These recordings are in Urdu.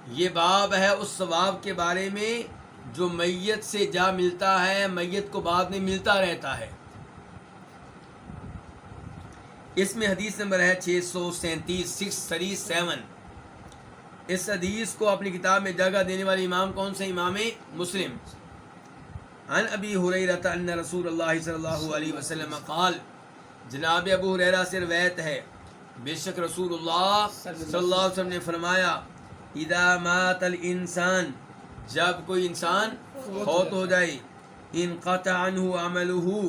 یہ باب ہے اس ثواب کے بارے میں جو میت سے جا ملتا ہے، میت کو بعد میں ملتا رہتا ہے۔ اس میں حدیث نمبر ہے 637 637۔ اس حدیث کو اپنی کتاب میں جگہ دینے والے امام کون سے؟ امام مسلم۔ عن ابی ہریرہ ان رسول اللہ صلی اللہ علیہ وسلم قال، جناب ابو ہریرہ سے روایت ہے بے شک رسول اللہ صلی اللہ علیہ وسلم نے فرمایا، اذا مات الانسان، جب کوئی انسان فوت ہو جائے، انقطع عنہ عملہ،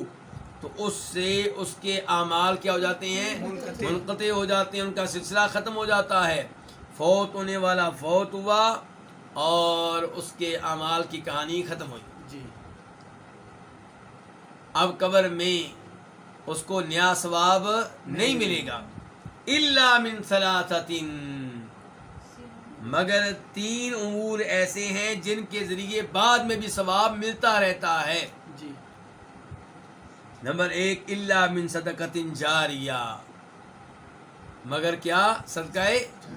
تو اس سے اس کے اعمال کیا ہو جاتے ہیں؟ منقطع ہو جاتے ہیں، ان کا سلسلہ ختم ہو جاتا ہے۔ فوت ہونے والا فوت ہوا اور اس کے اعمال کی کہانی ختم ہوئی۔ اب قبر میں اس کو نیا ثواب نہیں ملے گا، الا من ثلاثۃ، مگر 3 امور ایسے ہیں جن کے ذریعے بعد میں بھی ثواب ملتا رہتا ہے۔ نمبر 1، الا من صدقۃ جاریہ، مگر کیا؟ صدقہ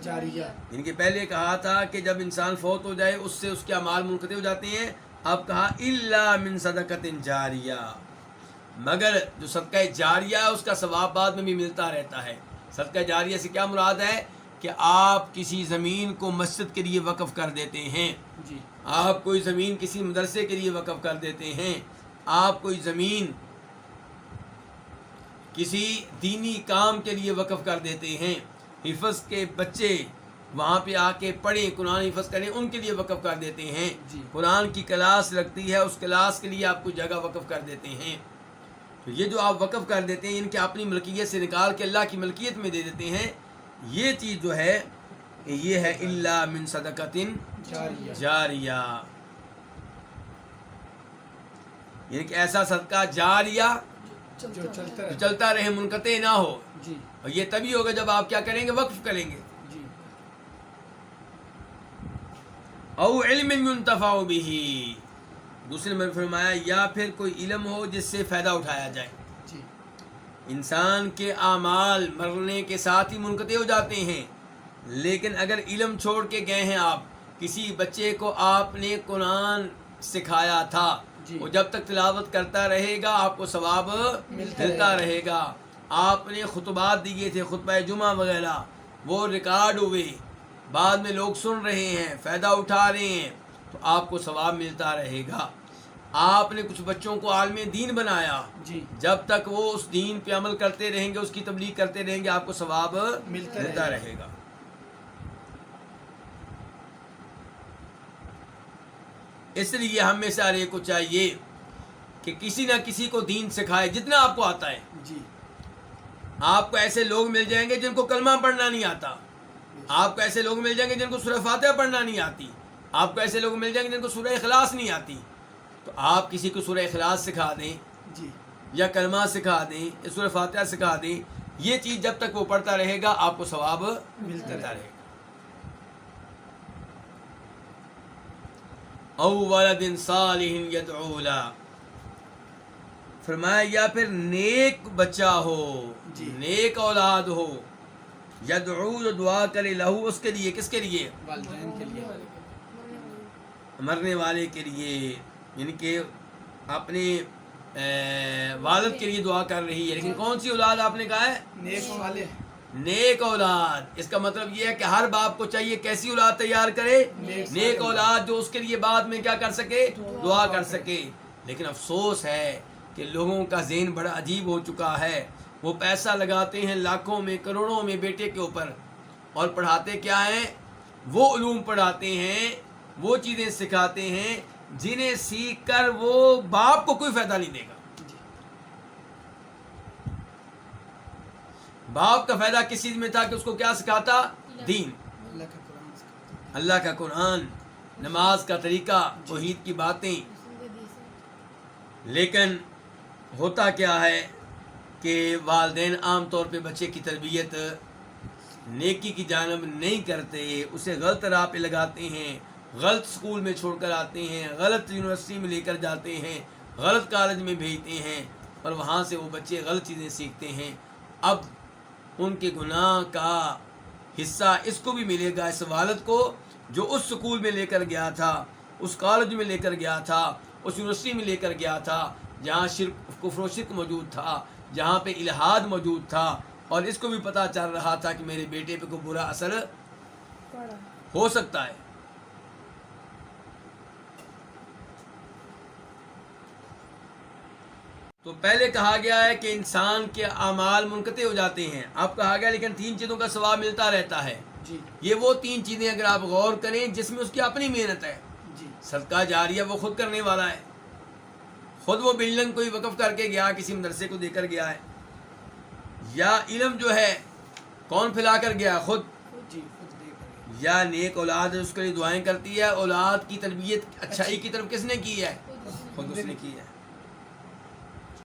جاریہ۔ ان کے پہلے کہا تھا کہ جب انسان فوت ہو جائے اس سے اس کے اعمال منقطع ہو جاتے ہیں، اب کہا الا من صدقۃ جاریہ، مگر جو صدقہ جاریہ ہے اس کا ثواب بعد میں بھی ملتا رہتا ہے۔ صدقہ جاریہ سے کیا مراد ہے؟ کہ آپ کسی زمین کو مسجد کے لیے وقف کر دیتے ہیں، آپ کوئی زمین کسی مدرسے کے لیے وقف کر دیتے ہیں، آپ کوئی زمین کسی دینی کام کے لیے وقف کر دیتے ہیں، حفظ کے بچے وہاں پہ آ کے پڑھیں، قرآن حفظ کریں، ان کے لیے وقف کر دیتے ہیں، قرآن کی کلاس لگتی ہے اس کلاس کے لیے آپ کو جگہ وقف کر دیتے ہیں۔ تو یہ جو آپ وقف کر دیتے ہیں ان کے اپنی ملکیت سے نکال کے اللہ کی ملکیت میں دے دیتے ہیں، یہ چیز جو ہے یہ ہے الا من صدقۃ جاریہ، یعنی کہ ایسا صدقہ جاریہ جو چلتا رہے، منقطع نہ ہو، اور یہ تبھی ہوگا جب آپ کیا کریں گے؟ وقف کریں گے۔ او علم ينتفع به، دوسرے میں فرمایا یا پھر کوئی علم ہو جس سے فائدہ اٹھایا جائے۔ انسان کے اعمال مرنے کے ساتھ ہی منقطع ہو جاتے ہیں، لیکن اگر علم چھوڑ کے گئے ہیں، آپ کسی بچے کو آپ نے قرآن سکھایا تھا، وہ جب تک تلاوت کرتا رہے گا آپ کو ثواب ملتا رہے گا۔ آپ نے خطبات دیے تھے، خطبہ جمعہ وغیرہ، وہ ریکارڈ ہوئے، بعد میں لوگ سن رہے ہیں، فائدہ اٹھا رہے ہیں، تو آپ کو ثواب ملتا رہے گا۔ آپ نے کچھ بچوں کو عالم دین بنایا، جب تک وہ اس دین پہ عمل کرتے رہیں گے، اس کی تبلیغ کرتے رہیں گے، آپ کو ثواب ملتا رہے گا۔ اس لیے ہم میں سے ہر ایک کو چاہیے کہ کسی نہ کسی کو دین سکھائے جتنا آپ کو آتا ہے۔ آپ کو ایسے لوگ مل جائیں گے جن کو کلمہ پڑھنا نہیں آتا، آپ کو ایسے لوگ مل جائیں گے جن کو سورہ فاتحہ پڑھنا نہیں آتی، آپ کو ایسے لوگ مل جائیں گے جن کو سورہ اخلاص نہیں آتی، تو آپ کسی کو سورہ اخلاص سکھا دیں یا کلمہ سکھا دیں یا سورہ فاتحہ سکھا دیں، یہ چیز جب تک وہ پڑھتا رہے گا آپ کو ثواب ملتا رہے گا۔ او ولد صالح یدعو له، فرمایا یا پھر نیک بچہ ہو، نیک اولاد ہو، یدعو جو دعا کرے، لہو اس کے لیے، کس کے لیے؟ والدین کے لیے، مرنے والے کے لیے، یعنی کہ اپنے والد کے لیے دعا کر رہی ہے، لیکن کون سی اولاد آپ نے کہا ہے؟ نیک والے، نیک اولاد۔ اس کا مطلب یہ ہے کہ ہر باپ کو چاہیے کیسی اولاد تیار کرے؟ نیک اولاد، جو اس کے لیے بعد میں کیا کر سکے؟ دعا کر سکے۔ لیکن افسوس ہے کہ لوگوں کا ذہن بڑا عجیب ہو چکا ہے، وہ پیسہ لگاتے ہیں لاکھوں میں کروڑوں میں بیٹے کے اوپر، اور پڑھاتے کیا ہیں؟ وہ علوم پڑھاتے ہیں، وہ چیزیں سکھاتے ہیں جنہیں سیکھ کر وہ باپ کو کوئی فائدہ نہیں دے گا۔ باپ کا فائدہ کس چیز میں تھا کہ اس کو کیا سکھاتا؟ دین، اللہ کا قرآن، نماز کا طریقہ، توحید کی باتیں۔ لیکن ہوتا کیا ہے کہ والدین عام طور پہ بچے کی تربیت نیکی کی جانب نہیں کرتے، اسے غلط راہ پہ لگاتے ہیں، غلط سکول میں چھوڑ کر آتے ہیں، غلط یونیورسٹی میں لے کر جاتے ہیں، غلط کالج میں بھیجتے ہیں، اور وہاں سے وہ بچے غلط چیزیں سیکھتے ہیں۔ اب ان کے گناہ کا حصہ اس کو بھی ملے گا، اس والد کو جو اس سکول میں لے کر گیا تھا، اس کالج میں لے کر گیا تھا، اس یونیورسٹی میں لے کر گیا تھا جہاں شرک، کفر و شرک موجود تھا، جہاں پہ الہاد موجود تھا، اور اس کو بھی پتہ چل رہا تھا کہ میرے بیٹے پہ کوئی برا اثر ہو سکتا ہے. تو پہلے کہا گیا ہے کہ انسان کے اعمال منقطع ہو جاتے ہیں. اب کہا گیا لیکن 3 چیزوں کا ثواب ملتا رہتا ہے. جی یہ وہ 3 چیزیں اگر آپ غور کریں جس میں اس کی اپنی محنت ہے. جی صدقہ جاریہ وہ خود کرنے والا ہے، خود وہ بلڈنگ کوئی وقف کر کے گیا، کسی مدرسے کو دے کر گیا ہے. یا علم جو ہے کون پھیلا کر گیا؟ خود. جی خود دے کر یا نیک اولاد اس کے لیے دعائیں کرتی ہے. اولاد کی تربیت اچھائی کی طرف کس نے کی ہے؟ خود اس نے کی ہے.